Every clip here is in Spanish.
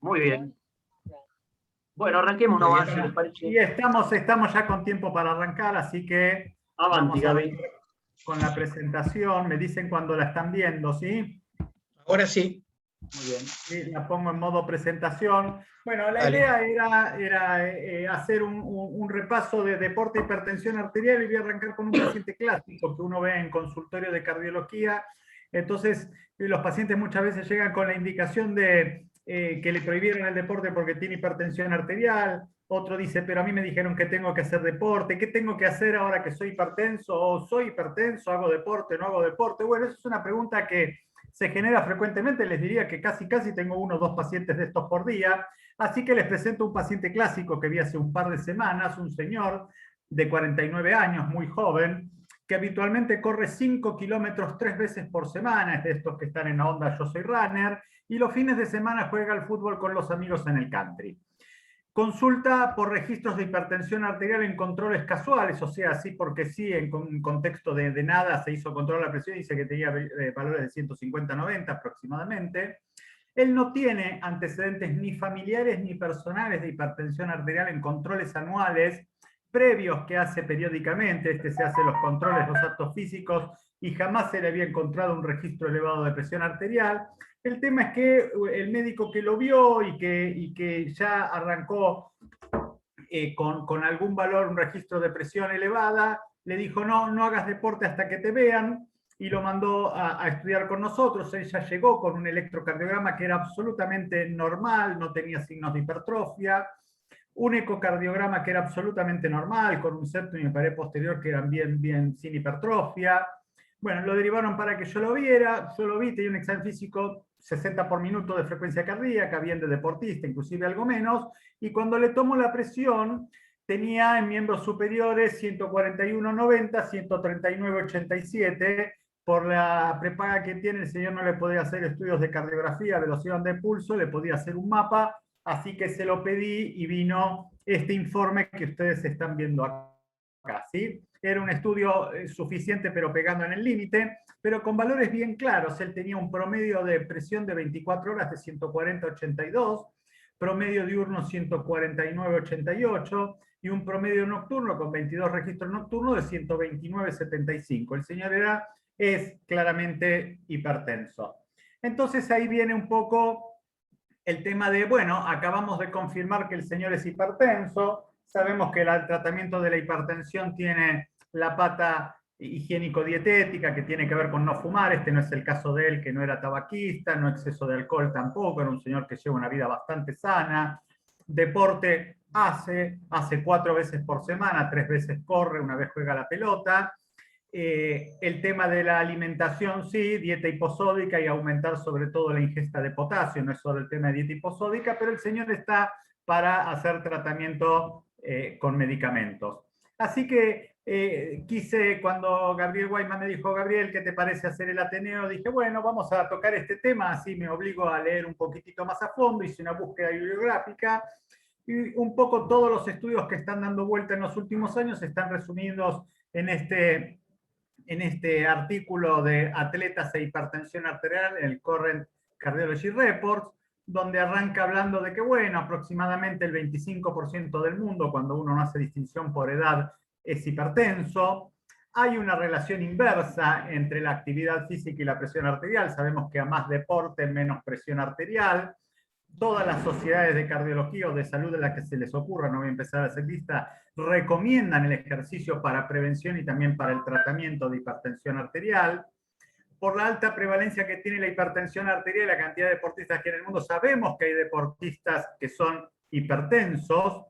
Muy bien. Bueno, arranquemos nomás, si les Y parece. estamos ya con tiempo para arrancar, así que Avanti, vamos a Gaby. arrancar con la presentación. Me dicen cuando la están viendo, ¿sí? Ahora sí, Muy bien. Sí, la pongo en modo presentación. Bueno, la dale. idea era hacer un repaso de deporte e hipertensión arterial y voy a arrancar con un paciente clásico que uno ve en consultorio de cardiología. Entonces, los pacientes muchas veces llegan con la indicación de que le prohibieron el deporte porque tiene hipertensión arterial. Otro dice, pero a mí me dijeron que tengo que hacer deporte. ¿Qué tengo que hacer ahora que soy hipertenso? ¿O soy hipertenso? ¿Hago deporte? ¿No hago deporte? Bueno, esa es una pregunta que se genera frecuentemente. Les diría que casi tengo 1 o 2 pacientes de estos por día. Así que les presento un paciente clásico que vi hace un par de semanas, un señor de 49 años, muy joven, que habitualmente corre 5 kilómetros 3 veces por semana, es de estos que están en la onda Yo Soy Runner, y los fines de semana juega al fútbol con los amigos en el country. Consulta por registros de hipertensión arterial en controles casuales, o sea, sí porque sí, en un contexto de nada se hizo control de la presión y dice que tenía valores de 150-90 aproximadamente. Él no tiene antecedentes ni familiares ni personales de hipertensión arterial en controles anuales previos que hace periódicamente. Se hace los controles, los actos físicos, y jamás se le había encontrado un registro elevado de presión arterial. El tema es que el médico que lo vio y que ya arrancó con algún valor, un registro de presión elevada, le dijo, no hagas deporte hasta que te vean, y lo mandó a estudiar con nosotros. Ella llegó con un electrocardiograma que era absolutamente normal, no tenía signos de hipertrofia, un ecocardiograma que era absolutamente normal, con un septum y una pared posterior que eran bien sin hipertrofia. Bueno, lo derivaron para que yo lo viera, yo lo vi, tenía un examen físico 60 por minuto de frecuencia cardíaca, bien de deportista, inclusive algo menos, y cuando le tomo la presión, tenía en miembros superiores 141,90, 139,87. Por la prepaga que tiene, el señor no le podía hacer estudios de cardiografía, velocidad de pulso, le podía hacer un mapa, así que se lo pedí y vino este informe que ustedes están viendo acá, ¿sí? Era un estudio suficiente, pero pegando en el límite, pero con valores bien claros. Él tenía un promedio de presión de 24 horas de 140-82, promedio diurno 149-88 y un promedio nocturno con 22 registros nocturnos de 129-75. El señor es claramente hipertenso. Entonces ahí viene un poco el tema de, bueno, acabamos de confirmar que el señor es hipertenso, sabemos que el tratamiento de la hipertensión tiene la pata higiénico-dietética, que tiene que ver con no fumar. Este no es el caso de él, que no era tabaquista, no exceso de alcohol tampoco, era un señor que lleva una vida bastante sana. Deporte hace 4 veces por semana, 3 veces corre, 1 vez juega la pelota. El tema de la alimentación, sí, dieta hiposódica y aumentar sobre todo la ingesta de potasio, no es solo el tema de dieta hiposódica, pero el señor está para hacer tratamiento con medicamentos. Así que quise, cuando Gabriel Guayman me dijo, Gabriel, ¿qué te parece hacer el Ateneo? Dije, bueno, vamos a tocar este tema, así me obligo a leer un poquitito más a fondo, hice una búsqueda bibliográfica, y un poco todos los estudios que están dando vuelta en los últimos años están resumidos en este artículo de atletas e hipertensión arterial, el Current Cardiology Reports, donde arranca hablando de que, bueno, aproximadamente el 25% del mundo, cuando uno no hace distinción por edad, es hipertenso. Hay una relación inversa entre la actividad física y la presión arterial. Sabemos que a más deporte, menos presión arterial. Todas las sociedades de cardiología o de salud de las que se les ocurra, no voy a empezar a hacer lista, recomiendan el ejercicio para prevención y también para el tratamiento de hipertensión arterial. Por la alta prevalencia que tiene la hipertensión arterial y la cantidad de deportistas que hay en el mundo, sabemos que hay deportistas que son hipertensos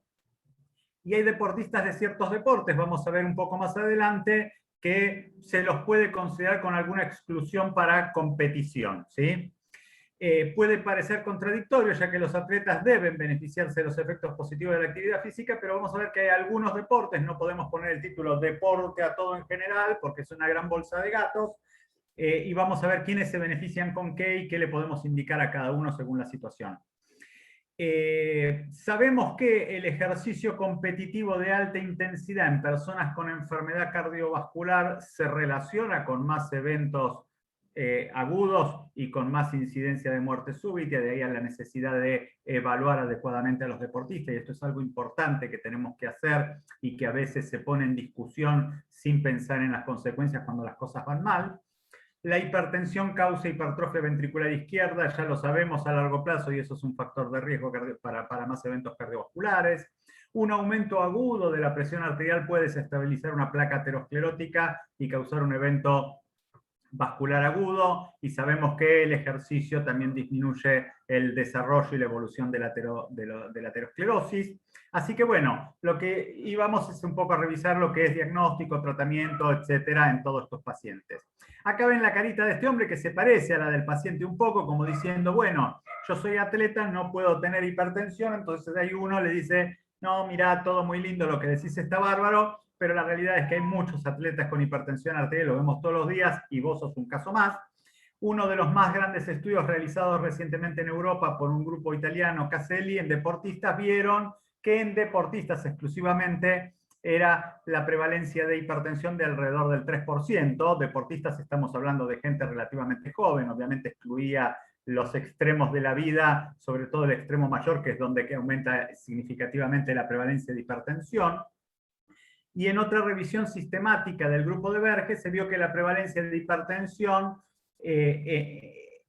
y hay deportistas de ciertos deportes, vamos a ver un poco más adelante, que se los puede considerar con alguna exclusión para competición, ¿sí? Puede parecer contradictorio, ya que los atletas deben beneficiarse de los efectos positivos de la actividad física, pero vamos a ver que hay algunos deportes, no podemos poner el título deporte a todo en general, porque es una gran bolsa de gatos, y vamos a ver quiénes se benefician con qué y qué le podemos indicar a cada uno según la situación. Sabemos que el ejercicio competitivo de alta intensidad en personas con enfermedad cardiovascular se relaciona con más eventos agudos y con más incidencia de muerte súbita, de ahí a la necesidad de evaluar adecuadamente a los deportistas, y esto es algo importante que tenemos que hacer y que a veces se pone en discusión sin pensar en las consecuencias cuando las cosas van mal. La hipertensión causa hipertrofia ventricular izquierda, ya lo sabemos a largo plazo, y eso es un factor de riesgo para más eventos cardiovasculares. Un aumento agudo de la presión arterial puede desestabilizar una placa aterosclerótica y causar un evento vascular agudo, y sabemos que el ejercicio también disminuye el desarrollo y la evolución de la aterosclerosis. Así que bueno, lo que íbamos es un poco a revisar lo que es diagnóstico, tratamiento, etcétera, en todos estos pacientes. Acá ven la carita de este hombre que se parece a la del paciente un poco, como diciendo, bueno, yo soy atleta, no puedo tener hipertensión, entonces ahí uno le dice, no, mirá, todo muy lindo, lo que decís está bárbaro, pero la realidad es que hay muchos atletas con hipertensión arterial, lo vemos todos los días, y vos sos un caso más. Uno de los más grandes estudios realizados recientemente en Europa por un grupo italiano, Caselli, en deportistas, vieron que en deportistas exclusivamente era la prevalencia de hipertensión de alrededor del 3%. Deportistas, estamos hablando de gente relativamente joven, obviamente excluía los extremos de la vida, sobre todo el extremo mayor, que es donde aumenta significativamente la prevalencia de hipertensión. Y en otra revisión sistemática del grupo de Berge se vio que la prevalencia de hipertensión,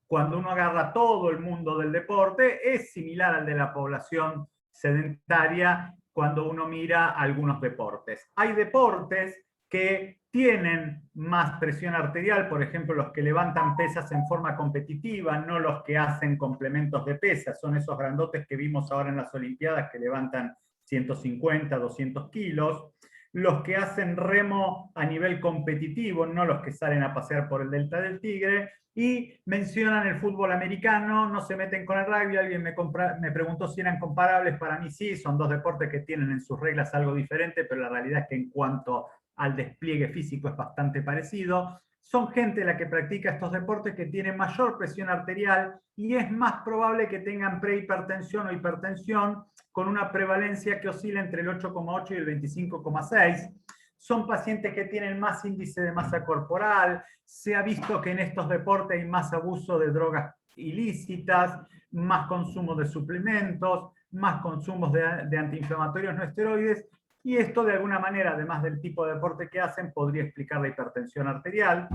cuando uno agarra todo el mundo del deporte, es similar al de la población sedentaria cuando uno mira algunos deportes. Hay deportes que tienen más presión arterial, por ejemplo, los que levantan pesas en forma competitiva, no los que hacen complementos de pesas, son esos grandotes que vimos ahora en las Olimpiadas que levantan 150, 200 kilos. Los que hacen remo a nivel competitivo, no los que salen a pasear por el Delta del Tigre, y mencionan el fútbol americano, no se meten con el rugby. Alguien me preguntó si eran comparables. Para mí sí, son dos deportes que tienen en sus reglas algo diferente, pero la realidad es que en cuanto al despliegue físico es bastante parecido. Son gente la que practica estos deportes que tiene mayor presión arterial y es más probable que tengan prehipertensión o hipertensión, con una prevalencia que oscila entre el 8,8 y el 25,6. Son pacientes que tienen más índice de masa corporal. Se ha visto que en estos deportes hay más abuso de drogas ilícitas, más consumo de suplementos, más consumos de antiinflamatorios no esteroides, y esto de alguna manera, además del tipo de deporte que hacen, podría explicar la hipertensión arterial.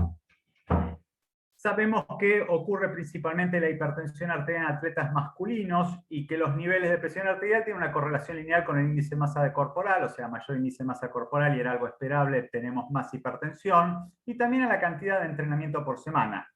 Sabemos que ocurre principalmente la hipertensión arterial en atletas masculinos y que los niveles de presión arterial tienen una correlación lineal con el índice de masa corporal, o sea, mayor índice de masa corporal y era algo esperable, tenemos más hipertensión, y también a la cantidad de entrenamiento por semana.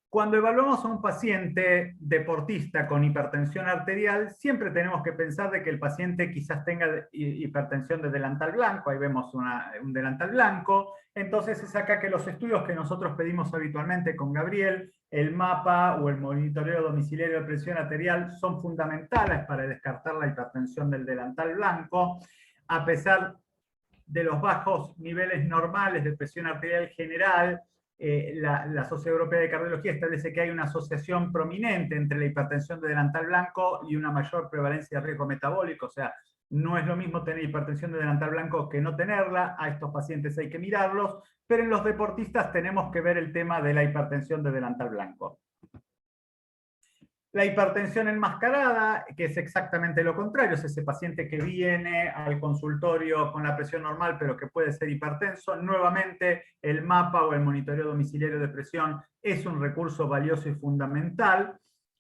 Cuando evaluamos a un paciente deportista con hipertensión arterial, siempre tenemos que pensar de que el paciente quizás tenga hipertensión de delantal blanco. Ahí vemos un delantal blanco. Entonces es acá que los estudios que nosotros pedimos habitualmente con Gabriel, el mapa o el monitoreo domiciliario de presión arterial, son fundamentales para descartar la hipertensión del delantal blanco. A pesar de los bajos niveles normales de presión arterial general, la Sociedad Europea de Cardiología establece que hay una asociación prominente entre la hipertensión de delantal blanco y una mayor prevalencia de riesgo metabólico. O sea, no es lo mismo tener hipertensión de delantal blanco que no tenerla. A estos pacientes hay que mirarlos, pero en los deportistas tenemos que ver el tema de la hipertensión de delantal blanco. La hipertensión enmascarada, que es exactamente lo contrario, es ese paciente que viene al consultorio con la presión normal, pero que puede ser hipertenso. Nuevamente, el mapa o el monitoreo domiciliario de presión es un recurso valioso y fundamental.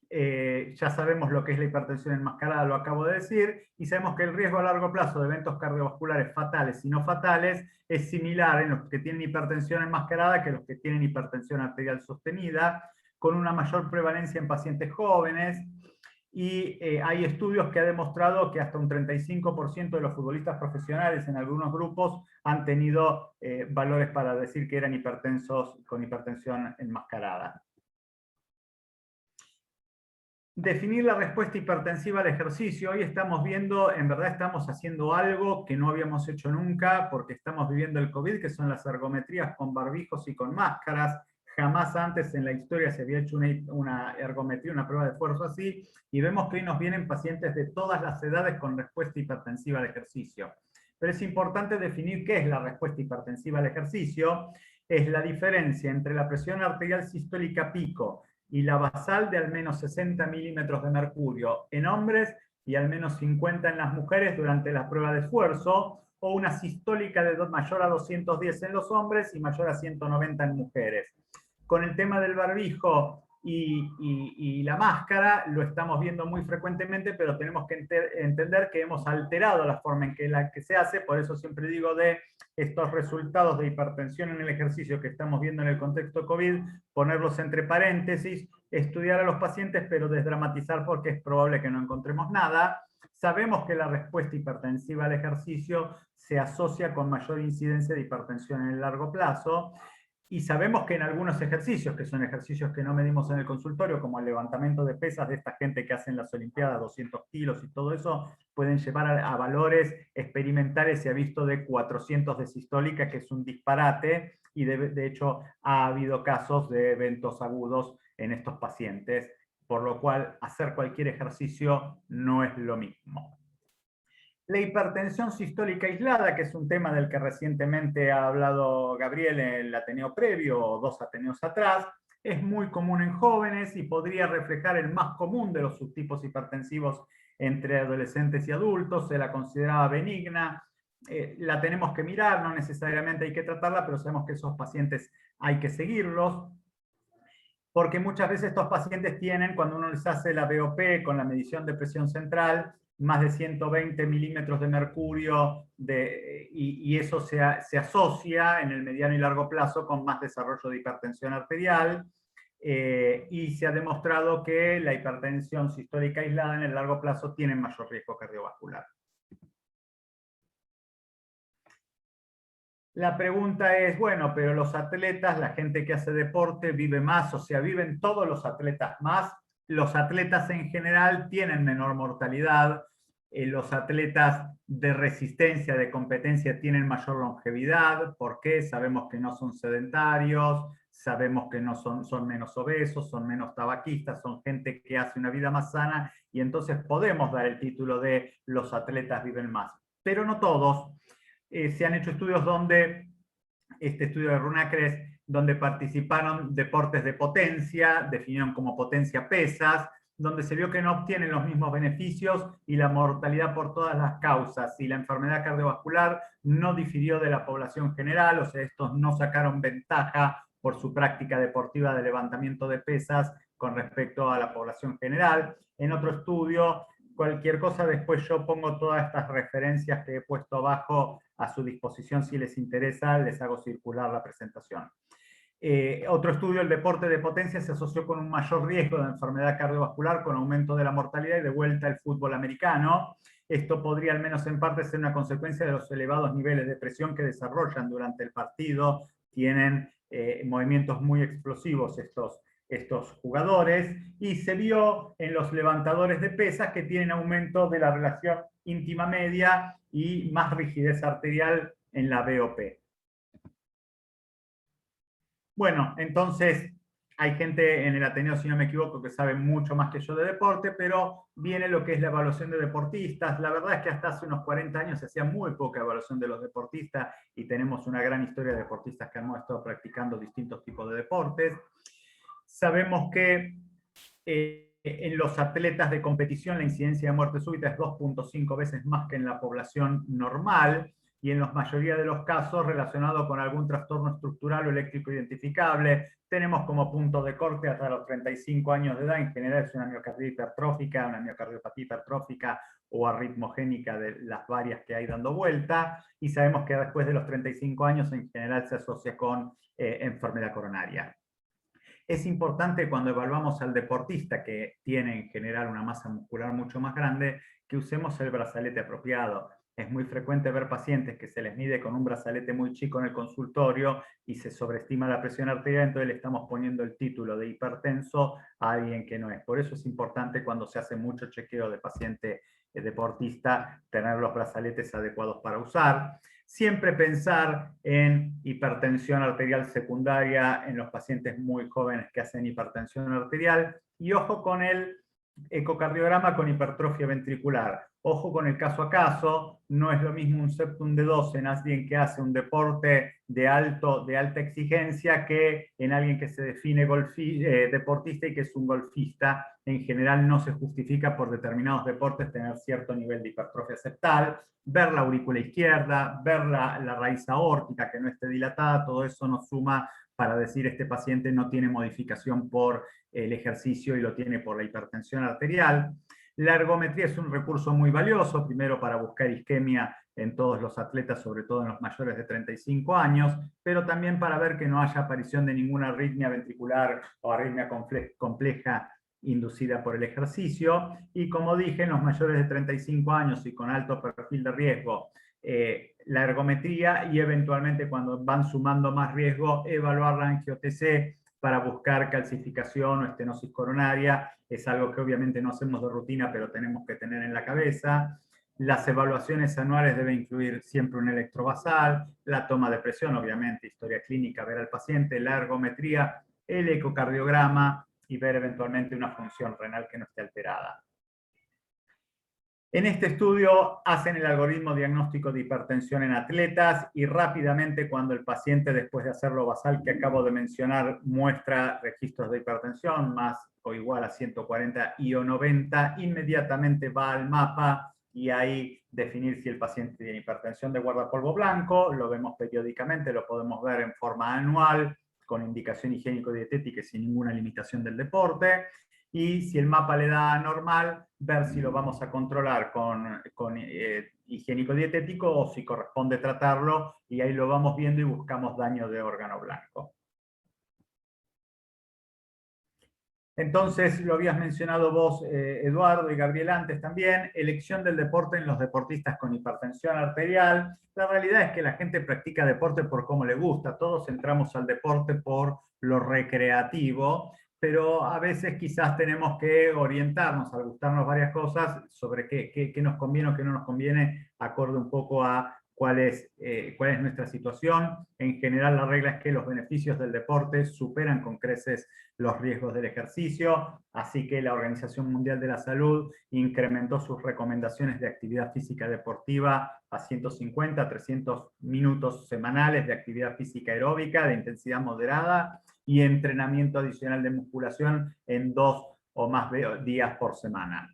Ya sabemos lo que es la hipertensión enmascarada, lo acabo de decir, y sabemos que el riesgo a largo plazo de eventos cardiovasculares fatales y no fatales es similar en los que tienen hipertensión enmascarada que los que tienen hipertensión arterial sostenida, con una mayor prevalencia en pacientes jóvenes, y hay estudios que han demostrado que hasta un 35% de los futbolistas profesionales en algunos grupos han tenido valores para decir que eran hipertensos con hipertensión enmascarada. Definir la respuesta hipertensiva al ejercicio. Hoy estamos viendo, en verdad estamos haciendo algo que no habíamos hecho nunca, porque estamos viviendo el COVID, que son las ergometrías con barbijos y con máscaras. Jamás antes en la historia se había hecho una ergometría, una prueba de esfuerzo así, y vemos que hoy nos vienen pacientes de todas las edades con respuesta hipertensiva al ejercicio. Pero es importante definir qué es la respuesta hipertensiva al ejercicio, es la diferencia entre la presión arterial sistólica pico y la basal de al menos 60 milímetros de mercurio en hombres y al menos 50 en las mujeres durante la prueba de esfuerzo, o una sistólica de mayor a 210 en los hombres y mayor a 190 en mujeres. Con el tema del barbijo y la máscara lo estamos viendo muy frecuentemente, pero tenemos que entender que hemos alterado la forma en que se hace. Por eso siempre digo de estos resultados de hipertensión en el ejercicio que estamos viendo en el contexto COVID, ponerlos entre paréntesis, estudiar a los pacientes, pero desdramatizar porque es probable que no encontremos nada. Sabemos que la respuesta hipertensiva al ejercicio se asocia con mayor incidencia de hipertensión en el largo plazo, y sabemos que en algunos ejercicios, que son ejercicios que no medimos en el consultorio, como el levantamiento de pesas de esta gente que hacen las Olimpiadas, 200 kilos y todo eso, pueden llevar a valores experimentales, se ha visto de 400 de sistólica, que es un disparate, y de hecho ha habido casos de eventos agudos en estos pacientes, por lo cual hacer cualquier ejercicio no es lo mismo. La hipertensión sistólica aislada, que es un tema del que recientemente ha hablado Gabriel en el Ateneo previo, o 2 Ateneos atrás, es muy común en jóvenes y podría reflejar el más común de los subtipos hipertensivos entre adolescentes y adultos. Se la consideraba benigna, la tenemos que mirar, no necesariamente hay que tratarla, pero sabemos que esos pacientes hay que seguirlos, porque muchas veces estos pacientes tienen, cuando uno les hace la BOP con la medición de presión central, más de 120 milímetros de mercurio, y eso se asocia en el mediano y largo plazo con más desarrollo de hipertensión arterial, y se ha demostrado que la hipertensión sistólica aislada en el largo plazo tiene mayor riesgo cardiovascular. La pregunta es, bueno, pero los atletas, la gente que hace deporte vive más, o sea, viven todos los atletas más. Los atletas en general tienen menor mortalidad, los atletas de resistencia, de competencia, tienen mayor longevidad. ¿Por qué? Sabemos que no son sedentarios, sabemos que no son menos obesos, son menos tabaquistas, son gente que hace una vida más sana, y entonces podemos dar el título de los atletas viven más. Pero no todos. Se han hecho estudios donde, este estudio de Runacres, donde participaron deportes de potencia, definieron como potencia pesas, donde se vio que no obtienen los mismos beneficios y la mortalidad por todas las causas, y la enfermedad cardiovascular no difirió de la población general, o sea, estos no sacaron ventaja por su práctica deportiva de levantamiento de pesas con respecto a la población general. En otro estudio, cualquier cosa, después yo pongo todas estas referencias que he puesto abajo a su disposición si les interesa, les hago circular la presentación. Otro estudio, el deporte de potencia se asoció con un mayor riesgo de enfermedad cardiovascular, con aumento de la mortalidad, y de vuelta el fútbol americano. Esto podría, al menos en parte, ser una consecuencia de los elevados niveles de presión que desarrollan durante el partido. Tienen movimientos muy explosivos estos jugadores, y se vio en los levantadores de pesas que tienen aumento de la relación íntima media y más rigidez arterial en la BOP. Bueno, entonces hay gente en el Ateneo, si no me equivoco, que sabe mucho más que yo de deporte, pero viene lo que es la evaluación de deportistas. La verdad es que hasta hace unos 40 años se hacía muy poca evaluación de los deportistas, y tenemos una gran historia de deportistas que han estado practicando distintos tipos de deportes. Sabemos que en los atletas de competición la incidencia de muerte súbita es 2.5 veces más que en la población normal, y en la mayoría de los casos relacionado con algún trastorno estructural o eléctrico identificable. Tenemos como punto de corte hasta los 35 años de edad, en general es una miocardia hipertrófica, una miocardiopatía hipertrófica o arritmogénica de las varias que hay dando vuelta, y sabemos que después de los 35 años en general se asocia con enfermedad coronaria. Es importante, cuando evaluamos al deportista, que tiene en general una masa muscular mucho más grande, que usemos el brazalete apropiado. Es muy frecuente ver pacientes que se les mide con un brazalete muy chico en el consultorio y se sobreestima la presión arterial, entonces le estamos poniendo el título de hipertenso a alguien que no es. Por eso es importante, cuando se hace mucho chequeo de paciente deportista, tener los brazaletes adecuados para usar. Siempre pensar en hipertensión arterial secundaria en los pacientes muy jóvenes que hacen hipertensión arterial, y ojo con el ecocardiograma con hipertrofia ventricular. Ojo con el caso a caso, no es lo mismo un septum de 12 en alguien que hace un deporte de alta exigencia que en alguien que se define deportista y que es un golfista. En general no se justifica por determinados deportes tener cierto nivel de hipertrofia septal. Ver la aurícula izquierda, ver la raíz aórtica que no esté dilatada, todo eso nos suma para decir este paciente no tiene modificación por el ejercicio y lo tiene por la hipertensión arterial. La ergometría es un recurso muy valioso, primero para buscar isquemia en todos los atletas, sobre todo en los mayores de 35 años, pero también para ver que no haya aparición de ninguna arritmia ventricular o arritmia compleja inducida por el ejercicio. Y como dije, en los mayores de 35 años y con alto perfil de riesgo, la ergometría y eventualmente cuando van sumando más riesgo, evaluar la angio-TC para buscar calcificación o estenosis coronaria. Es algo que obviamente no hacemos de rutina, pero tenemos que tener en la cabeza. Las evaluaciones anuales deben incluir siempre un electrobasal, la toma de presión, obviamente, historia clínica, ver al paciente, la ergometría, el ecocardiograma y ver eventualmente una función renal que no esté alterada. En este estudio hacen el algoritmo diagnóstico de hipertensión en atletas y rápidamente cuando el paciente, después de hacer lo basal que acabo de mencionar, muestra registros de hipertensión más o igual a 140 y o 90, inmediatamente va al mapa y ahí definir si el paciente tiene hipertensión de guardapolvo blanco, lo vemos periódicamente, lo podemos ver en forma anual, con indicación higiénico-dietética y sin ninguna limitación del deporte. Y si el mapa le da normal, ver si lo vamos a controlar con higiénico dietético o si corresponde tratarlo, y ahí lo vamos viendo y buscamos daño de órgano blanco. Entonces, lo habías mencionado vos, Eduardo y Gabriel antes también, elección del deporte en los deportistas con hipertensión arterial. La realidad es que la gente practica deporte por cómo le gusta, todos entramos al deporte por lo recreativo, pero a veces quizás tenemos que orientarnos, al gustarnos varias cosas, sobre qué nos conviene o qué no nos conviene, acorde un poco a cuál es nuestra situación. En general, la regla es que los beneficios del deporte superan con creces los riesgos del ejercicio, así que la Organización Mundial de la Salud incrementó sus recomendaciones de actividad física deportiva a 150 a 300 minutos semanales de actividad física aeróbica de intensidad moderada y entrenamiento adicional de musculación en 2 o más días por semana.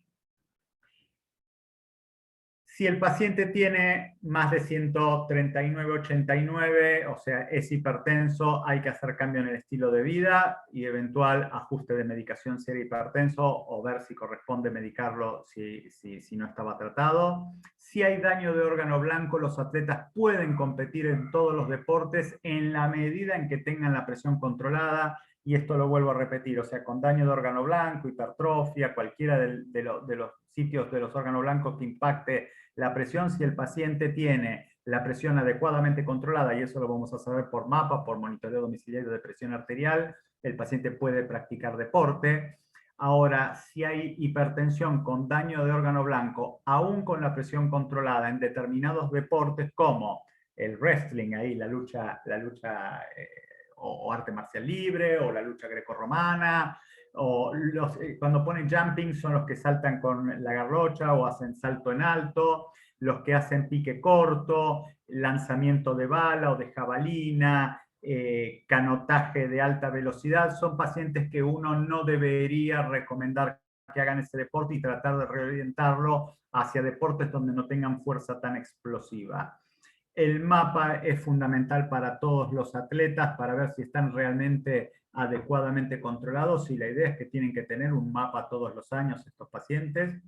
Si el paciente tiene más de 139/89, o sea, es hipertenso, hay que hacer cambio en el estilo de vida y eventual ajuste de medicación si era hipertenso o ver si corresponde medicarlo si no estaba tratado. Si hay daño de órgano blanco, los atletas pueden competir en todos los deportes en la medida en que tengan la presión controlada, y esto lo vuelvo a repetir, o sea, con daño de órgano blanco, hipertrofia, cualquiera de los sitios de los órganos blancos que impacte la presión, si el paciente tiene la presión adecuadamente controlada, y eso lo vamos a saber por mapa, por monitoreo domiciliario de presión arterial, el paciente puede practicar deporte. Ahora, si hay hipertensión con daño de órgano blanco, aún con la presión controlada en determinados deportes como el wrestling, ahí la lucha o arte marcial libre, o la lucha grecorromana, o cuando ponen jumping son los que saltan con la garrocha o hacen salto en alto, los que hacen pique corto, lanzamiento de bala o de jabalina, canotaje de alta velocidad, son pacientes que uno no debería recomendar que hagan ese deporte y tratar de reorientarlo hacia deportes donde no tengan fuerza tan explosiva. El mapa es fundamental para todos los atletas para ver si están realmente adecuadamente controlados, y la idea es que tienen que tener un mapa todos los años estos pacientes.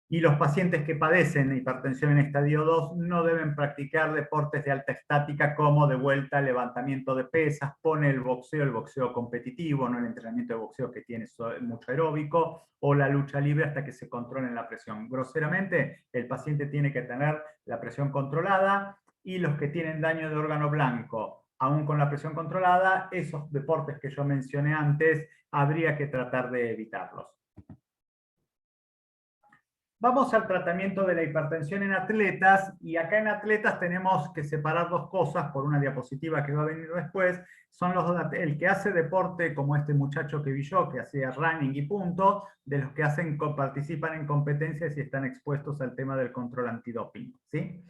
Y los pacientes que padecen hipertensión en estadio 2 no deben practicar deportes de alta estática como de vuelta levantamiento de pesas, pone el boxeo competitivo, no el entrenamiento de boxeo que tiene mucho aeróbico, o la lucha libre hasta que se controle la presión. Groseramente, el paciente tiene que tener la presión controlada, y los que tienen daño de órgano blanco, aún con la presión controlada, esos deportes que yo mencioné antes, habría que tratar de evitarlos. Vamos al tratamiento de la hipertensión en atletas, y acá en atletas tenemos que separar dos cosas por una diapositiva que va a venir después. Son el que hace deporte, como este muchacho que vi yo, que hacía running y punto, de los que participan en competencias y están expuestos al tema del control antidoping, ¿sí?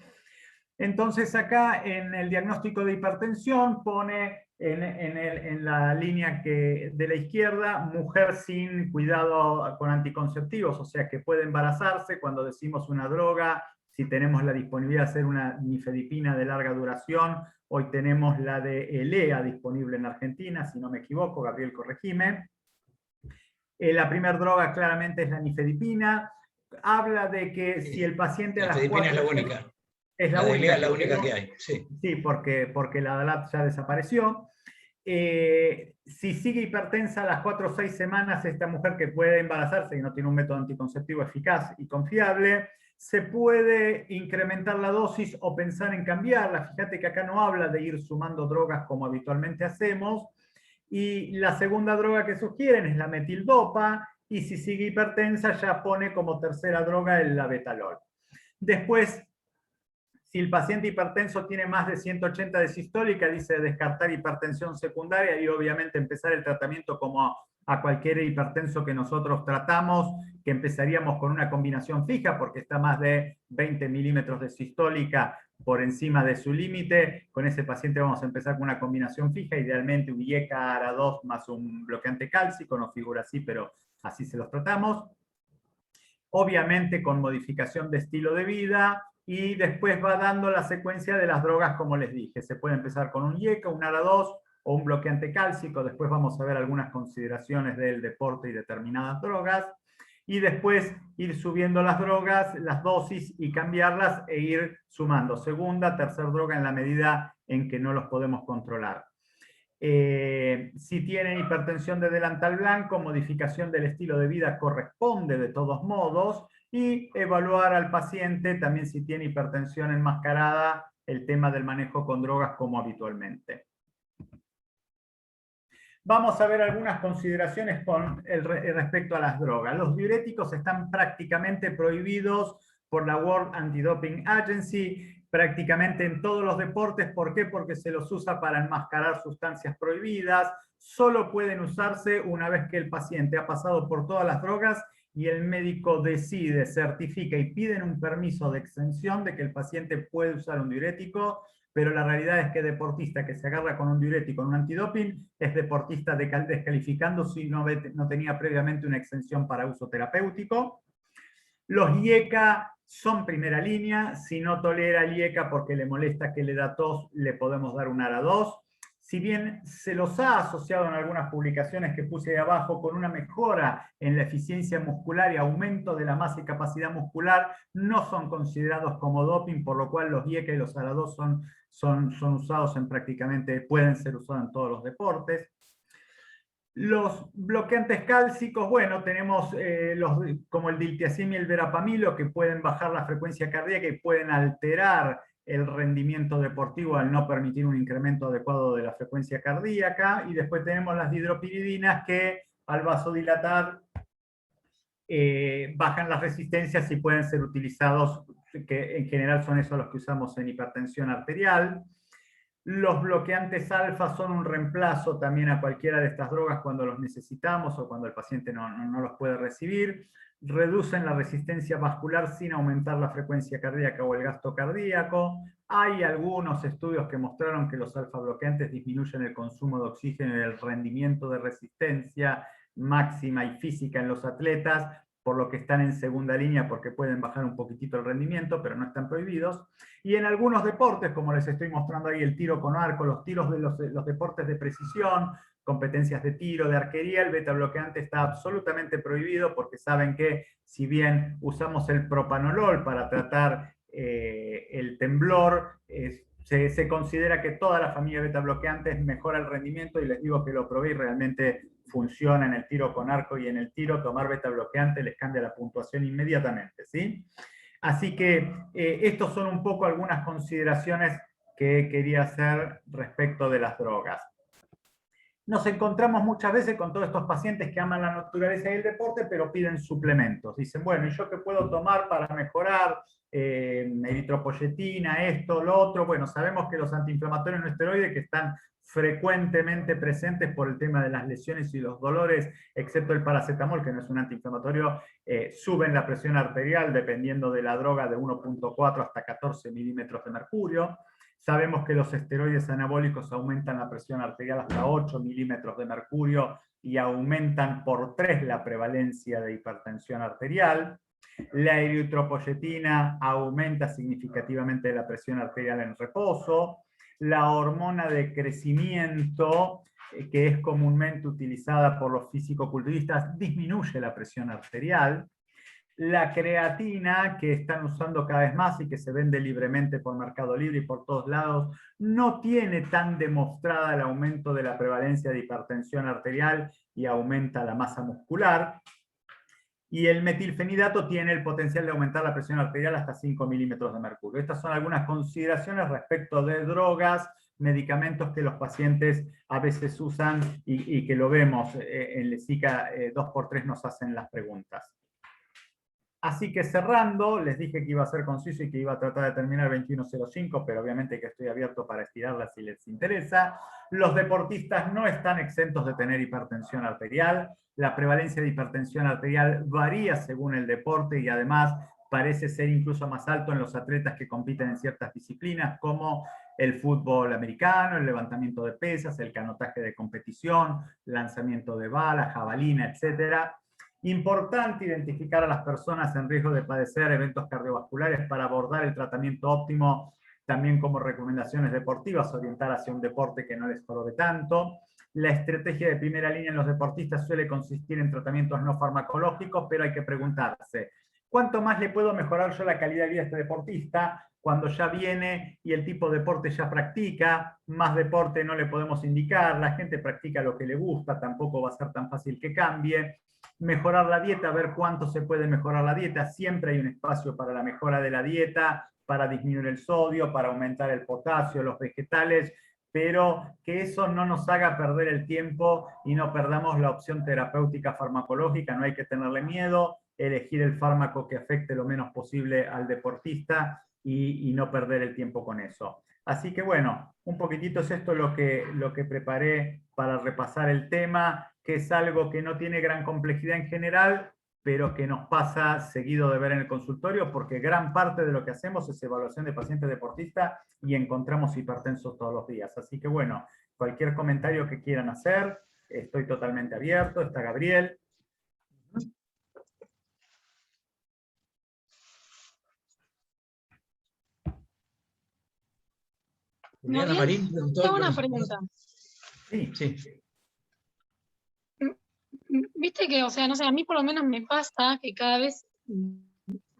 Entonces acá en el diagnóstico de hipertensión pone en la línea de la izquierda, mujer sin cuidado con anticonceptivos, o sea que puede embarazarse. Cuando decimos una droga, si tenemos la disponibilidad de hacer una nifedipina de larga duración, hoy tenemos la de ELEA disponible en Argentina, si no me equivoco, Gabriel, corregime. La primera droga claramente es la nifedipina. Habla de que si el paciente a las 4... es la única. Es la única, es la única que hay, sí. Sí, porque la DALAT ya desapareció. Si sigue hipertensa a las 4 o 6 semanas, esta mujer que puede embarazarse y no tiene un método anticonceptivo eficaz y confiable, se puede incrementar la dosis o pensar en cambiarla. Fíjate que acá no habla de ir sumando drogas como habitualmente hacemos. Y la segunda droga que sugieren es la metildopa, y si sigue hipertensa ya pone como tercera droga el labetalol. Después, si el paciente hipertenso tiene más de 180 de sistólica, dice descartar hipertensión secundaria y obviamente empezar el tratamiento como a cualquier hipertenso que nosotros tratamos, que empezaríamos con una combinación fija porque está más de 20 milímetros de sistólica por encima de su límite. Con ese paciente vamos a empezar con una combinación fija, idealmente un IECA ARA2 más un bloqueante cálcico, no figura así, pero así se los tratamos. Obviamente con modificación de estilo de vida, y después va dando la secuencia de las drogas, como les dije. Se puede empezar con un IECA, un ARA2 o un bloqueante cálcico. Después vamos a ver algunas consideraciones del deporte y determinadas drogas. Y después ir subiendo las drogas, las dosis, y cambiarlas e ir sumando segunda, tercera droga en la medida en que no los podemos controlar. Si tienen hipertensión de delantal blanco, modificación del estilo de vida corresponde de todos modos, y evaluar al paciente también si tiene hipertensión enmascarada, el tema del manejo con drogas como habitualmente. Vamos a ver algunas consideraciones respecto a las drogas. Los diuréticos están prácticamente prohibidos por la World Anti-Doping Agency, prácticamente en todos los deportes. ¿Por qué? Porque se los usa para enmascarar sustancias prohibidas. Solo pueden usarse una vez que el paciente ha pasado por todas las drogas y el médico decide, certifica y piden un permiso de exención de que el paciente puede usar un diurético. Pero la realidad es que deportista que se agarra con un diurético, con un antidoping, es deportista descalificando si no tenía previamente una exención para uso terapéutico. Los IECA son primera línea. Si no tolera el IECA porque le molesta que le da tos, le podemos dar un ARA2. Si bien se los ha asociado en algunas publicaciones que puse ahí abajo con una mejora en la eficiencia muscular y aumento de la masa y capacidad muscular, no son considerados como doping, por lo cual los IECA y los ARA2 son usados pueden ser usados en todos los deportes. Los bloqueantes cálcicos, bueno, tenemos como el diltiazem y el verapamilo, que pueden bajar la frecuencia cardíaca y pueden alterar el rendimiento deportivo al no permitir un incremento adecuado de la frecuencia cardíaca. Y después tenemos las dihidropiridinas, que al vasodilatar bajan las resistencias y pueden ser utilizados, que en general son esos los que usamos en hipertensión arterial. Los bloqueantes alfa son un reemplazo también a cualquiera de estas drogas cuando los necesitamos o cuando el paciente no los puede recibir. Reducen la resistencia vascular sin aumentar la frecuencia cardíaca o el gasto cardíaco. Hay algunos estudios que mostraron que los alfa bloqueantes disminuyen el consumo de oxígeno y el rendimiento de resistencia máxima y física en los atletas, por lo que están en segunda línea porque pueden bajar un poquitito el rendimiento, pero no están prohibidos. Y en algunos deportes, como les estoy mostrando ahí, el tiro con arco, los tiros de los deportes de precisión, competencias de tiro, de arquería, el beta bloqueante está absolutamente prohibido, porque saben que si bien usamos el propanolol para tratar el temblor, se considera que toda la familia beta bloqueantes mejora el rendimiento, y les digo que lo probé y realmente funciona en el tiro con arco y en el tiro. Tomar beta bloqueante les cambia la puntuación inmediatamente, ¿sí? Así que estos son un poco algunas consideraciones que quería hacer respecto de las drogas. nos encontramos muchas veces con todos estos pacientes que aman la naturaleza y el deporte, pero piden suplementos. Dicen, bueno, ¿y yo qué puedo tomar para mejorar eritropoyetina, esto, lo otro? Bueno, sabemos que los antiinflamatorios no esteroides que están frecuentemente presentes por el tema de las lesiones y los dolores, excepto el paracetamol, que no es un antiinflamatorio, suben la presión arterial dependiendo de la droga de 1.4 hasta 14 milímetros de mercurio. Sabemos que los esteroides anabólicos aumentan la presión arterial hasta 8 milímetros de mercurio y aumentan por 3 la prevalencia de hipertensión arterial. La eritropoyetina aumenta significativamente la presión arterial en reposo. La hormona de crecimiento, que es comúnmente utilizada por los fisicoculturistas, disminuye la presión arterial. La creatina, que están usando cada vez más y que se vende libremente por Mercado Libre y por todos lados, no tiene tan demostrada el aumento de la prevalencia de hipertensión arterial y aumenta la masa muscular. Y el metilfenidato tiene el potencial de aumentar la presión arterial hasta 5 milímetros de mercurio. Estas son algunas consideraciones respecto de drogas, medicamentos que los pacientes a veces usan y que lo vemos en Lesica 2x3 nos hacen las preguntas. Así que cerrando, les dije que iba a ser conciso y que iba a tratar de terminar 21:05, pero obviamente que estoy abierto para estirarla si les interesa. Los deportistas no están exentos de tener hipertensión arterial. La prevalencia de hipertensión arterial varía según el deporte y además parece ser incluso más alto en los atletas que compiten en ciertas disciplinas como el fútbol americano, el levantamiento de pesas, el canotaje de competición, lanzamiento de bala, jabalina, etc. Importante identificar a las personas en riesgo de padecer eventos cardiovasculares para abordar el tratamiento óptimo, también como recomendaciones deportivas, orientar hacia un deporte que no les jorobe tanto. La estrategia de primera línea en los deportistas suele consistir en tratamientos no farmacológicos, pero hay que preguntarse, ¿cuánto más le puedo mejorar yo la calidad de vida a este deportista cuando ya viene y el tipo de deporte ya practica? Más deporte no le podemos indicar, la gente practica lo que le gusta, tampoco va a ser tan fácil que cambie. Mejorar la dieta, ver cuánto se puede mejorar la dieta, siempre hay un espacio para la mejora de la dieta, para disminuir el sodio, para aumentar el potasio, los vegetales, pero que eso no nos haga perder el tiempo y no perdamos la opción terapéutica farmacológica. No hay que tenerle miedo, elegir el fármaco que afecte lo menos posible al deportista y no perder el tiempo con eso. Así que bueno, un poquitito es esto lo que preparé para repasar el tema, que es algo que no tiene gran complejidad en general, pero que nos pasa seguido de ver en el consultorio, porque gran parte de lo que hacemos es evaluación de pacientes deportistas y encontramos hipertensos todos los días. Así que bueno, cualquier comentario que quieran hacer, estoy totalmente abierto. Está Gabriel. Juliana Marín preguntó. Tengo una pregunta. Sí. Sí. Viste que, o sea, no sé, a mí por lo menos me pasa que cada vez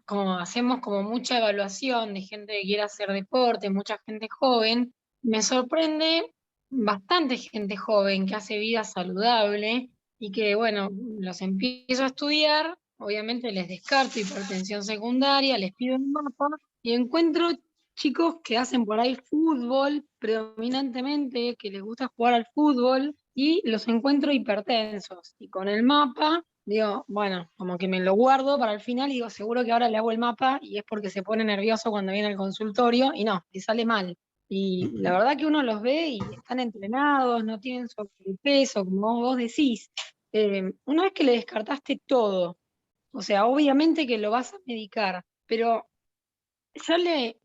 como hacemos como mucha evaluación de gente que quiere hacer deporte, mucha gente joven, me sorprende bastante gente joven que hace vida saludable y que, bueno, los empiezo a estudiar, obviamente les descarto hipertensión secundaria, les pido un mapa y encuentro chicos que hacen por ahí fútbol predominantemente, que les gusta jugar al fútbol y los encuentro hipertensos. Y con el mapa, digo, bueno, como que me lo guardo para el final y digo, seguro que ahora le hago el mapa y es porque se pone nervioso cuando viene al consultorio y no, le sale mal. Y la verdad que uno los ve y están entrenados, no tienen sobrepeso, como vos decís. Una vez que le descartaste todo, o sea, obviamente que lo vas a medicar, pero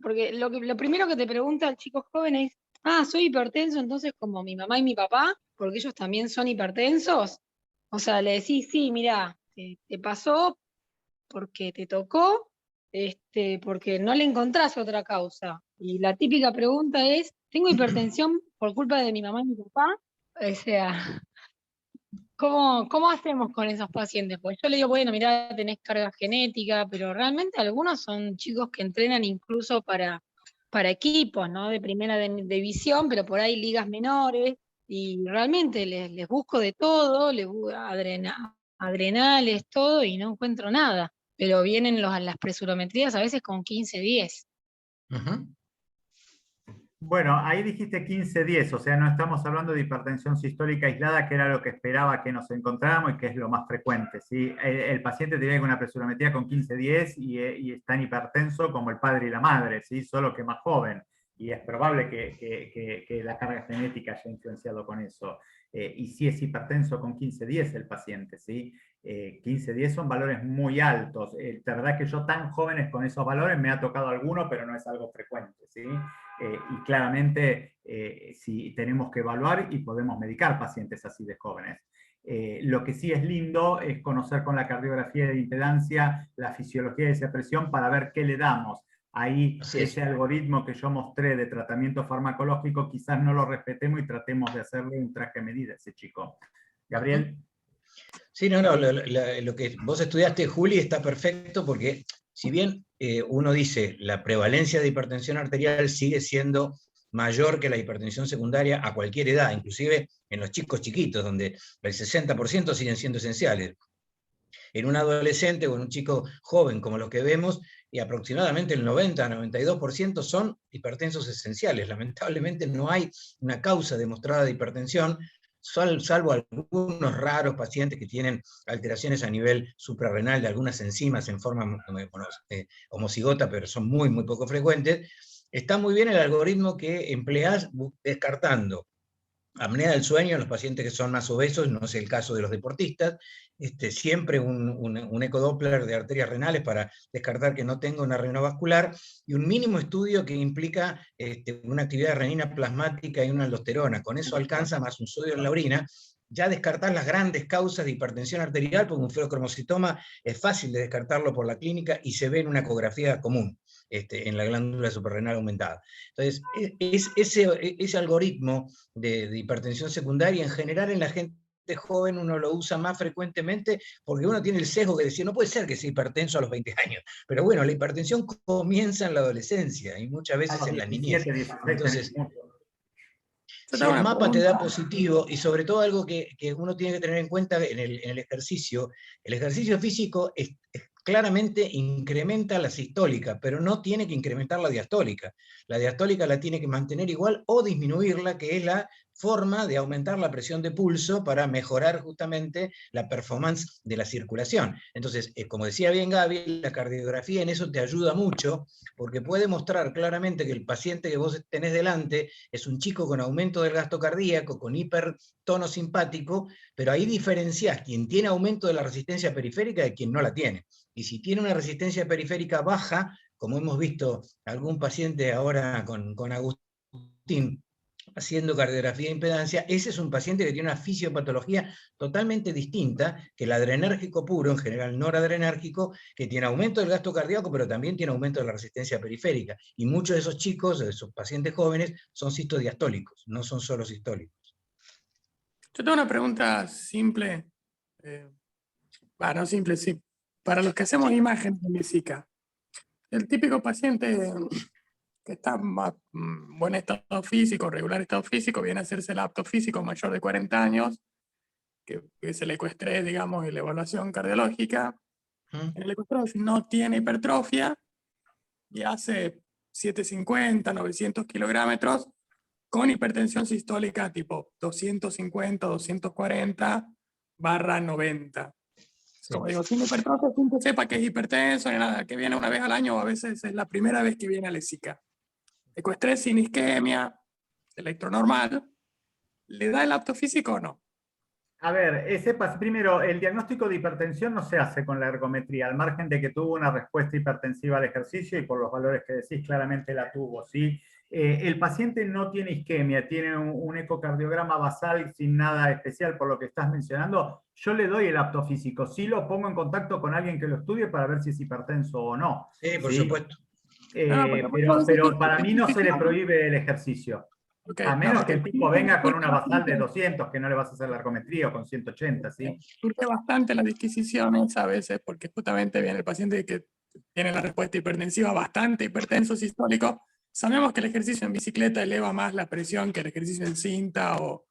porque lo primero que te pregunta el chico joven es, soy hipertenso, entonces como mi mamá y mi papá, porque ellos también son hipertensos. O sea, le decís, sí, mira, te pasó porque te tocó, porque no le encontrás otra causa. Y la típica pregunta es, ¿tengo hipertensión por culpa de mi mamá y mi papá? O sea, ¿cómo hacemos con esos pacientes? Pues yo le digo, bueno, mirá, tenés carga genética, pero realmente algunos son chicos que entrenan incluso para equipos, ¿no? De primera división, pero por ahí ligas menores, y realmente les busco de todo, adrenales, todo, y no encuentro nada. Pero vienen las presurometrías a veces con 15-10. Bueno, ahí dijiste 15-10, o sea, no estamos hablando de hipertensión sistólica aislada, que era lo que esperaba que nos encontráramos y que es lo más frecuente, ¿sí? El paciente tiene una presurometría con 15-10 y es tan hipertenso como el padre y la madre, ¿sí? Solo que más joven. Y es probable que la carga genética haya influenciado con eso. Y sí es hipertenso con 15-10 el paciente, ¿sí? 15-10 son valores muy altos. La verdad es que yo tan jóvenes con esos valores me ha tocado alguno, pero no es algo frecuente, ¿sí? Y claramente si tenemos que evaluar y podemos medicar pacientes así de jóvenes. Lo que sí es lindo es conocer con la cardiografía de impedancia la fisiología de esa presión para ver qué le damos. Ahí ese algoritmo que yo mostré de tratamiento farmacológico quizás no lo respetemos y tratemos de hacerle un traje a medida a ese chico. Gabriel. Sí, no, lo que vos estudiaste, Juli, está perfecto porque si bien uno dice la prevalencia de hipertensión arterial sigue siendo mayor que la hipertensión secundaria a cualquier edad, inclusive en los chicos chiquitos, donde el 60% siguen siendo esenciales. En un adolescente o en un chico joven como los que vemos, y aproximadamente el 90-92% son hipertensos esenciales. Lamentablemente no hay una causa demostrada de hipertensión, salvo algunos raros pacientes que tienen alteraciones a nivel suprarrenal de algunas enzimas en forma homocigota, pero son muy, muy poco frecuentes. Está muy bien el algoritmo que empleás descartando apnea del sueño en los pacientes que son más obesos, no es el caso de los deportistas, siempre un ecodoppler de arterias renales para descartar que no tenga una renovascular, y un mínimo estudio que implica una actividad de renina plasmática y una aldosterona. Con eso alcanza, más un sodio en la orina, ya descartar las grandes causas de hipertensión arterial, porque un feocromocitoma es fácil de descartarlo por la clínica y se ve en una ecografía común. En la glándula suprarrenal aumentada. Entonces, ese algoritmo de hipertensión secundaria, en general en la gente joven uno lo usa más frecuentemente porque uno tiene el sesgo que decir, no puede ser que sea hipertenso a los 20 años, pero bueno, la hipertensión comienza en la adolescencia y muchas veces en la niñez. Entonces, si el mapa te da positivo, y sobre todo algo que uno tiene que tener en cuenta en el ejercicio físico claramente incrementa la sistólica, pero no tiene que incrementar la diastólica. La diastólica la tiene que mantener igual o disminuirla, que es la forma de aumentar la presión de pulso para mejorar justamente la performance de la circulación. Entonces, como decía bien Gaby, la cardiografía en eso te ayuda mucho, porque puede mostrar claramente que el paciente que vos tenés delante es un chico con aumento del gasto cardíaco, con hipertono simpático, pero ahí diferenciás quien tiene aumento de la resistencia periférica de quien no la tiene. Y si tiene una resistencia periférica baja, como hemos visto algún paciente ahora con Agustín haciendo cardiografía de impedancia, ese es un paciente que tiene una fisiopatología totalmente distinta que el adrenérgico puro, en general noradrenérgico, que tiene aumento del gasto cardíaco, pero también tiene aumento de la resistencia periférica. Y muchos de esos chicos, de esos pacientes jóvenes, son cistodiastólicos, no son solo sistólicos. Yo tengo una pregunta simple, no simple, sí. Para los que hacemos imágenes de Misica, el típico paciente que está en buen estado físico, regular estado físico, viene a hacerse el apto físico mayor de 40 años, que es el ecoestrés, digamos, y la evaluación cardiológica. En el ecoestrés no tiene hipertrofia y hace 750, 900 kilogramos con hipertensión sistólica tipo 250, 240/90. Como digo, sin hipertrofia, sin que sepa que es hipertenso, ni nada, que viene una vez al año o a veces es la primera vez que viene a la ESICA. Ecoestrés sin isquemia, electronormal, ¿le da el apto físico o no? A ver, primero, el diagnóstico de hipertensión no se hace con la ergometría, al margen de que tuvo una respuesta hipertensiva al ejercicio y por los valores que decís claramente la tuvo, ¿sí? El paciente no tiene isquemia, tiene un ecocardiograma basal sin nada especial por lo que estás mencionando, yo le doy el apto físico, sí lo pongo en contacto con alguien que lo estudie para ver si es hipertenso o no. Sí, por supuesto. Pero para mí no se le prohíbe el ejercicio. Okay, A menos que el tipo venga con una basal de 200, que no le vas a hacer la ergometría, o con 180, ¿sí? Surge bastante las disquisiciones a veces, porque justamente viene el paciente que tiene la respuesta hipertensiva bastante hipertenso sistólico. Sabemos que el ejercicio en bicicleta eleva más la presión que el ejercicio en cinta o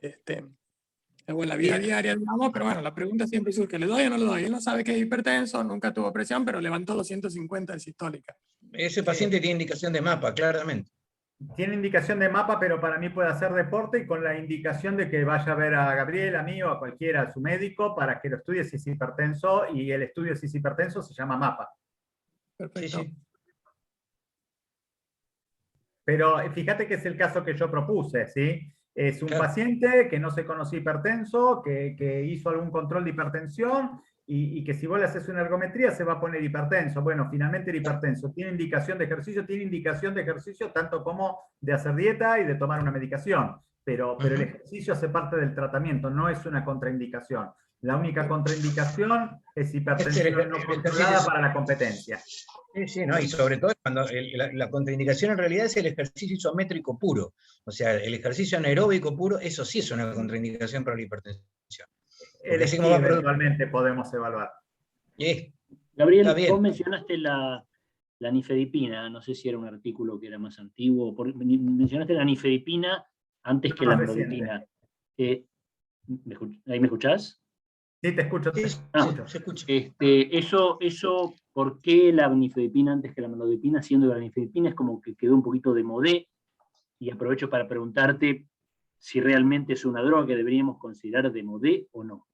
en la vida diaria, digamos, pero bueno, la pregunta siempre surge, ¿le doy o no le doy? Él no sabe que es hipertenso, nunca tuvo presión, pero levantó 250 de sistólica. Ese paciente tiene indicación de mapa, claramente. Tiene indicación de mapa, pero para mí puede hacer deporte y con la indicación de que vaya a ver a Gabriel, a mí o a cualquiera, a su médico, para que lo estudie si es hipertenso, y el estudio si es hipertenso se llama mapa. Perfecto. Sí. Pero fíjate que es el caso que yo propuse, ¿sí? Es un Claro. paciente que no se conocía hipertenso, que hizo algún control de hipertensión y que si vos le haces una ergometría se va a poner hipertenso. Bueno, finalmente el hipertenso tiene indicación de ejercicio tanto como de hacer dieta y de tomar una medicación. Pero el ejercicio hace parte del tratamiento, no es una contraindicación. La única contraindicación es hipertensión no controlada para la competencia. Sí, no, y sobre todo cuando la contraindicación en realidad es el ejercicio isométrico puro. O sea, el ejercicio anaeróbico puro, eso sí es una contraindicación para la hipertensión. El esquí eventualmente podemos evaluar. Gabriel, vos mencionaste la nifedipina, no sé si era un artículo que era más antiguo, mencionaste la nifedipina antes que la amlodipina. ¿Ahí me escuchás? Sí, te escucho. Se escucha. Eso, ¿por qué la nifedipina antes que la amlodipina? Siendo que la nifedipina es como que quedó un poquito de modé, y aprovecho para preguntarte si realmente es una droga que deberíamos considerar de modé o no.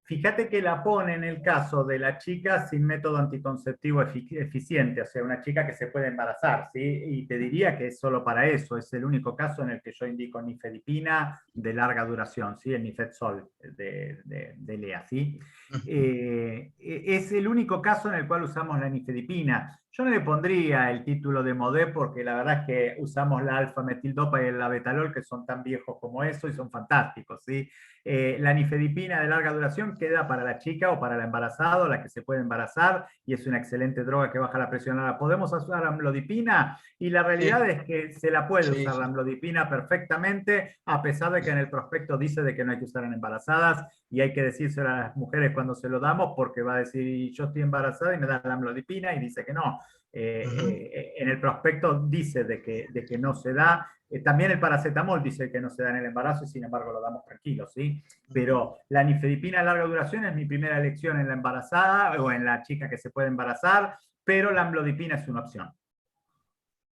Fíjate que la pone en el caso de la chica sin método anticonceptivo eficiente, o sea, una chica que se puede embarazar, ¿sí? Y te diría que es solo para eso, es el único caso en el que yo indico nifedipina de larga duración, ¿sí? El Nifedsol de Lea, ¿sí? Es el único caso en el cual usamos la nifedipina. Yo no le pondría el título de modé porque la verdad es que usamos la alfa-metildopa y el labetalol, que son tan viejos como eso y son fantásticos, ¿sí? La nifedipina de larga duración queda para la chica o para la embarazada o la que se puede embarazar y es una excelente droga que baja la presión. Ahora, ¿podemos usar amlodipina? Y la realidad es que se la puede usar la amlodipina perfectamente, a pesar de que en el prospecto dice de que no hay que usar en embarazadas, y hay que decírselo a las mujeres cuando se lo damos, porque va a decir, yo estoy embarazada y me da la amlodipina, y dice que no. En el prospecto dice de que no se da. También el paracetamol dice que no se da en el embarazo y sin embargo lo damos tranquilos, ¿sí? Pero la nifedipina a larga duración es mi primera elección en la embarazada o en la chica que se puede embarazar, pero la amlodipina es una opción.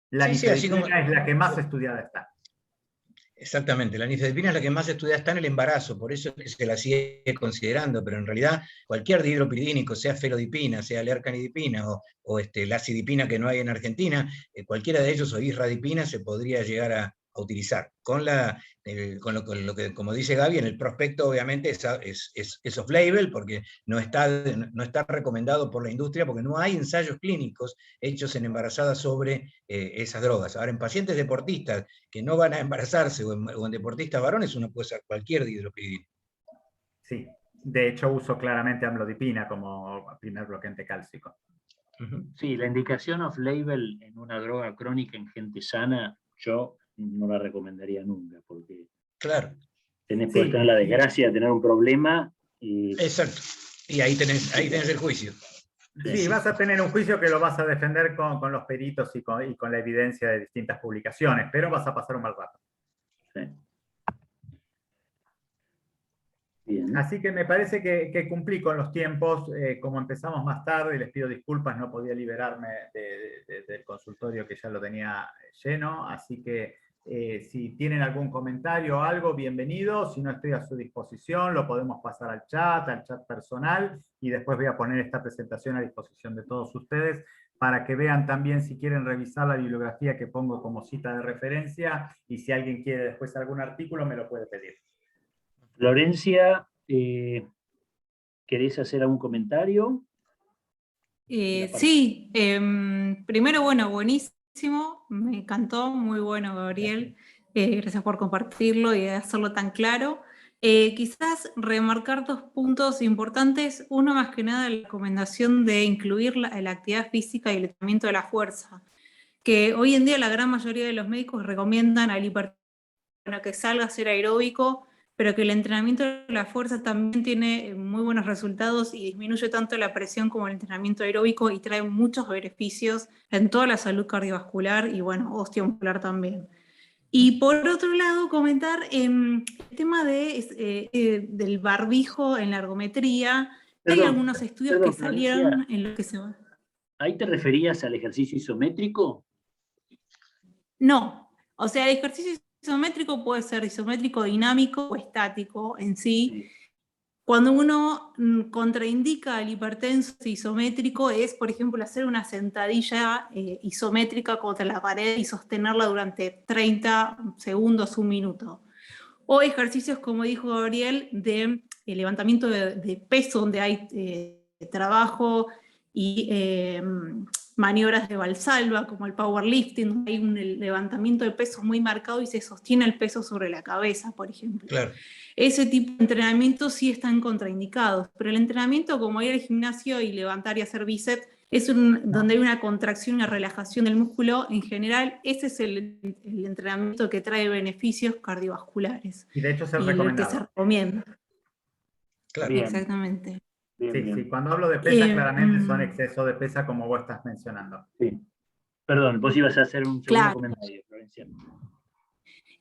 La nifedipina es la que más estudiada está. Exactamente, la nifedipina es la que más estudiada está en el embarazo, por eso es que se la sigue considerando, pero en realidad cualquier dihidropiridínico, sea felodipina, sea lercanidipina o la acidipina que no hay en Argentina, cualquiera de ellos o isradipina se podría llegar a utilizar. Con lo que, como dice Gaby, en el prospecto obviamente es off-label porque no está recomendado por la industria porque no hay ensayos clínicos hechos en embarazadas sobre esas drogas. Ahora, en pacientes deportistas que no van a embarazarse o en deportistas varones, uno puede usar cualquier dihidropiridina. Sí, de hecho uso claramente amlodipina como primer bloqueante cálcico. Sí, la indicación off-label en una droga crónica en gente sana, yo no la recomendaría nunca, porque puedes tener la desgracia de tener un problema. Exacto, y ahí tenés el juicio. Sí, vas a tener un juicio que lo vas a defender con los peritos y con la evidencia de distintas publicaciones, pero vas a pasar un mal rato. Sí. Bien. Así que me parece que cumplí con los tiempos. Como empezamos más tarde, les pido disculpas, no podía liberarme del consultorio que ya lo tenía lleno, así que si tienen algún comentario o algo, bienvenido. Si no, estoy a su disposición, lo podemos pasar al chat personal, y después voy a poner esta presentación a disposición de todos ustedes para que vean también si quieren revisar la bibliografía que pongo como cita de referencia, y si alguien quiere después algún artículo me lo puede pedir. Florencia, ¿querés hacer algún comentario? Sí, primero, bueno, buenísimo, me encantó, muy bueno, Gabriel, gracias por compartirlo y hacerlo tan claro. Quizás remarcar 2 puntos importantes, uno más que nada la recomendación de incluir la actividad física y el entrenamiento de la fuerza, que hoy en día la gran mayoría de los médicos recomiendan al hipertenso que salga a ser aeróbico, pero que el entrenamiento de la fuerza también tiene muy buenos resultados y disminuye tanto la presión como el entrenamiento aeróbico y trae muchos beneficios en toda la salud cardiovascular y, bueno, osteomuscular también. Y por otro lado, comentar el tema del barbijo en la ergometría. Hay algunos estudios que salieron en los que se va. ¿Ahí te referías al ejercicio isométrico? No, o sea, el ejercicio isométrico puede ser isométrico dinámico o estático en sí. Sí. Cuando uno contraindica el hipertenso isométrico es, por ejemplo, hacer una sentadilla isométrica contra la pared y sostenerla durante 30 segundos, un minuto. O ejercicios, como dijo Gabriel, de levantamiento de peso, donde hay trabajo y maniobras de valsalva, como el powerlifting, donde hay un levantamiento de peso muy marcado y se sostiene el peso sobre la cabeza, por ejemplo. Claro. Ese tipo de entrenamientos sí están contraindicados, pero el entrenamiento como ir al gimnasio y levantar y hacer bíceps, donde hay una contracción y una relajación del músculo, en general, ese es el entrenamiento que trae beneficios cardiovasculares. Y de hecho es el y el que recomendado. se recomienda. Claro. Bien. Exactamente. Bien, Sí, bien. sí, cuando hablo de pesa, claramente son excesos de pesa como vos estás mencionando. Sí. Perdón, vos ibas a hacer un segundo Claro. comentario, Florencia.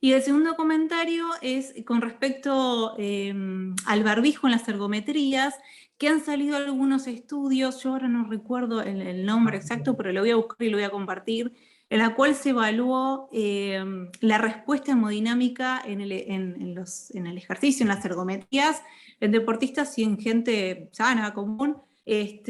Y el segundo comentario es con respecto al barbijo en las ergometrías, que han salido algunos estudios, yo ahora no recuerdo el nombre exacto, pero lo voy a buscar y lo voy a compartir, en la cual se evaluó la respuesta hemodinámica en el ejercicio, en las ergometrías, en deportistas y en gente sana, común, y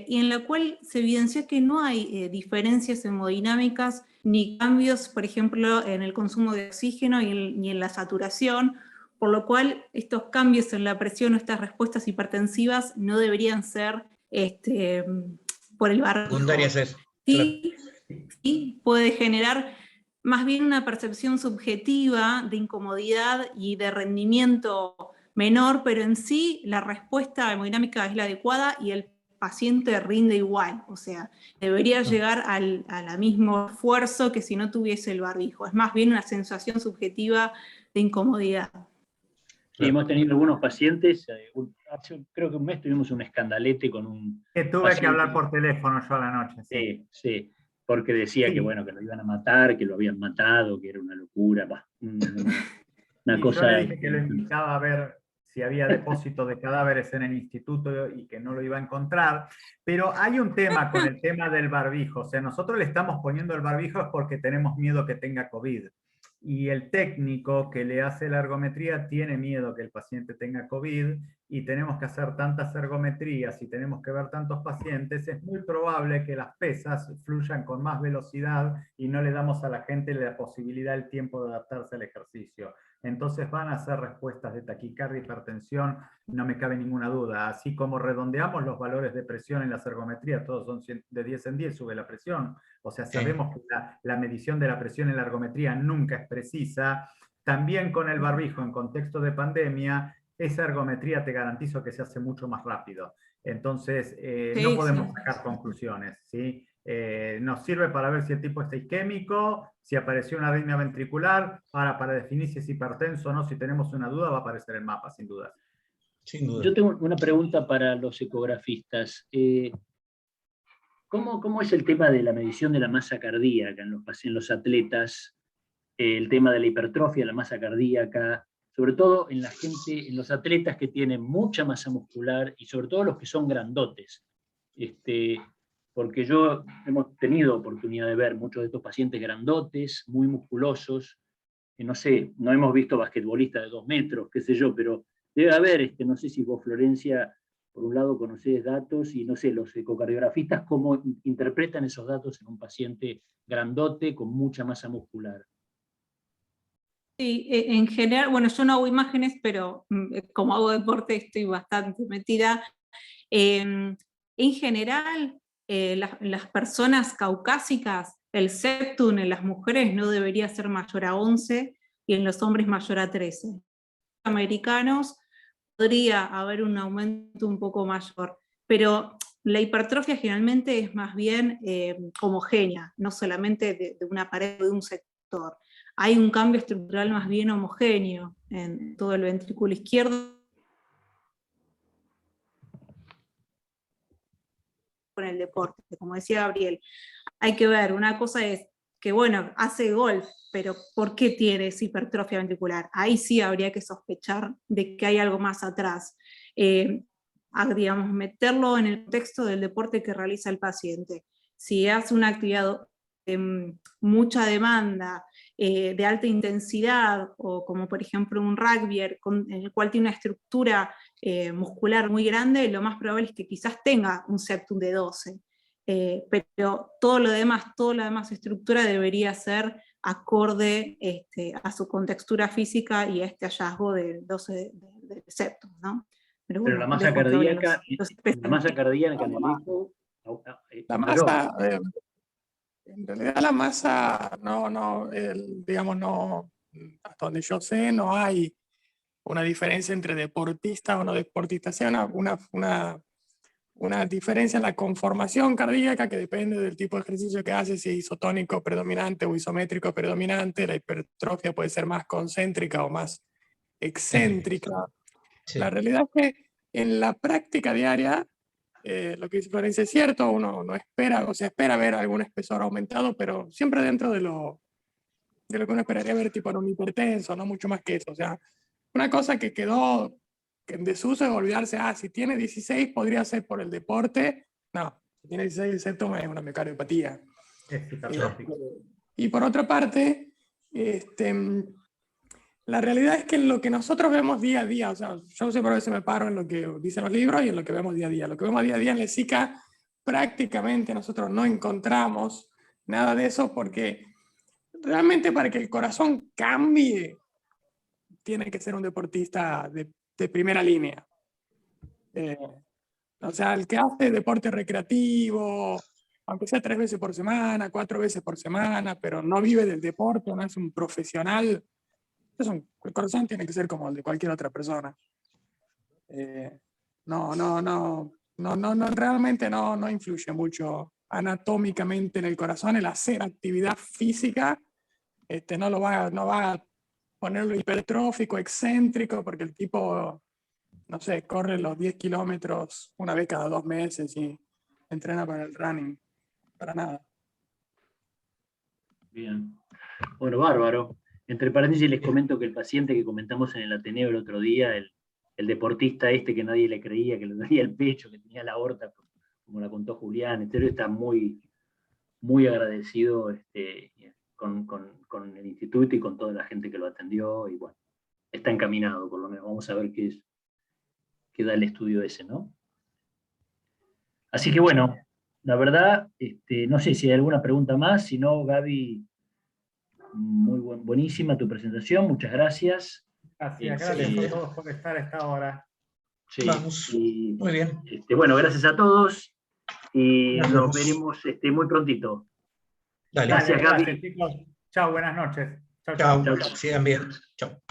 en la cual se evidenció que no hay diferencias hemodinámicas ni cambios, por ejemplo, en el consumo de oxígeno ni en la saturación, por lo cual estos cambios en la presión o estas respuestas hipertensivas no deberían ser por el barbijo. Secundarias es. Sí, sí, puede generar más bien una percepción subjetiva de incomodidad y de rendimiento menor, pero en sí la respuesta hemodinámica es la adecuada y el paciente rinde igual, o sea, debería llegar al mismo esfuerzo que si no tuviese el barbijo. Es más bien una sensación subjetiva de incomodidad. Sí, hemos tenido algunos pacientes, hace creo que un mes tuvimos un escandalete con un Que tuve paciente. que hablar por teléfono yo a la noche. Sí, sí, porque decía Sí. que bueno, que lo iban a matar, que lo habían matado, que era una locura, una Y cosa. yo le dije que lo invitaba a ver si había depósito de cadáveres en el instituto y que no lo iba a encontrar. Pero hay un tema con el tema del barbijo. O sea, nosotros le estamos poniendo el barbijo es porque tenemos miedo que tenga COVID. Y el técnico que le hace la ergometría tiene miedo que el paciente tenga COVID y tenemos que hacer tantas ergometrías y tenemos que ver tantos pacientes, es muy probable que las pesas fluyan con más velocidad y no le damos a la gente la posibilidad, el tiempo de adaptarse al ejercicio. Entonces van a ser respuestas de taquicardia, hipertensión, no me cabe ninguna duda. Así como redondeamos los valores de presión en las ergometrías, todos son de 10 en 10, sube la presión. O sea, sabemos que la medición de la presión en la ergometría nunca es precisa. También con el barbijo, en contexto de pandemia, esa ergometría te garantizo que se hace mucho más rápido. Entonces, no podemos sacar conclusiones, ¿sí? Nos sirve para ver si el tipo está isquémico, si apareció una arritmia ventricular, para definir si es hipertenso o no, si tenemos una duda va a aparecer el mapa, sin duda. Sin duda. Yo tengo una pregunta para los ecografistas. ¿Cómo es el tema de la medición de la masa cardíaca en los atletas? El tema de la hipertrofia, la masa cardíaca, sobre todo en la gente, en los atletas que tienen mucha masa muscular y sobre todo los que son grandotes. Porque hemos tenido oportunidad de ver muchos de estos pacientes grandotes, muy musculosos, que no sé, no hemos visto basquetbolistas de 2 metros, qué sé yo, pero debe haber, no sé si vos, Florencia, por un lado conocés datos y no sé, los ecocardiografistas, cómo interpretan esos datos en un paciente grandote con mucha masa muscular. Sí, en general, bueno, yo no hago imágenes, pero como hago deporte estoy bastante metida. En general, las personas caucásicas, el septum en las mujeres no debería ser mayor a 11 y en los hombres mayor a 13. En los americanos podría haber un aumento un poco mayor, pero la hipertrofia generalmente es más bien homogénea, no solamente de una pared o de un sector. Hay un cambio estructural más bien homogéneo en todo el ventrículo izquierdo con el deporte. Como decía Gabriel, hay que ver, una cosa es que, bueno, hace golf, pero ¿por qué tiene esa hipertrofia ventricular? Ahí sí habría que sospechar de que hay algo más atrás. Digamos, meterlo en el contexto del deporte que realiza el paciente. si hace una actividad de mucha demanda, de alta intensidad, o como por ejemplo un rugby en el cual tiene una estructura muscular muy grande, lo más probable es que quizás tenga un septum de 12. Pero toda la demás estructura debería ser acorde a su contextura física y a este hallazgo del 12 del septum, ¿no? Pero bueno, la masa cardíaca, la masa cardíaca en el eco, La masa, en realidad la masa, digamos, no, hasta donde yo sé, no hay una diferencia entre deportistas o no deportistas. Sí, una diferencia en la conformación cardíaca que depende del tipo de ejercicio que hace, si es isotónico predominante o isométrico predominante. La hipertrofia puede ser más concéntrica o más excéntrica. Sí. La realidad es que en la práctica diaria, lo que dice Florencia es cierto, uno no espera, o sea, espera ver algún espesor aumentado, pero siempre dentro de lo que uno esperaría ver, tipo en un hipertenso, no mucho más que eso. O sea, una cosa que quedó en desuso es olvidarse, si tiene 16 podría ser por el deporte. No, si tiene 16 el septum es una miocardiopatía. Y por otra parte, la realidad es que lo que nosotros vemos día a día, o sea, yo siempre a veces me paro en lo que dicen los libros y en lo que vemos día a día. Lo que vemos día a día en la SICA, prácticamente nosotros no encontramos nada de eso, porque realmente para que el corazón cambie, tiene que ser un deportista de primera línea. O sea, el que hace deporte recreativo, aunque sea 3 veces por semana, 4 veces por semana, pero no vive del deporte, no es un profesional, el corazón tiene que ser como el de cualquier otra persona. Realmente no influye mucho anatómicamente en el corazón el hacer actividad física. No va a ponerlo hipertrófico, excéntrico, porque el tipo, no sé, corre los 10 kilómetros una vez cada 2 meses y entrena para el running. Para nada. Bien. Bueno, bárbaro. Entre paréntesis les comento que el paciente que comentamos en el Ateneo el otro día, el deportista que nadie le creía, que le dolía el pecho, que tenía la aorta, como la contó Julián, está muy, muy agradecido con el instituto y con toda la gente que lo atendió, y bueno, está encaminado, por lo menos. Vamos a ver qué da el estudio ese, ¿no? Así que bueno, la verdad, no sé si hay alguna pregunta más. Si no, Gaby, buenísima tu presentación, muchas gracias. Gracias a todos por estar a esta hora. Sí, vamos, muy bien. Bueno, gracias a todos y nos veremos muy prontito. Dale. Gracias, chicos. Chao, buenas noches. Chao, sigan bien. Chao.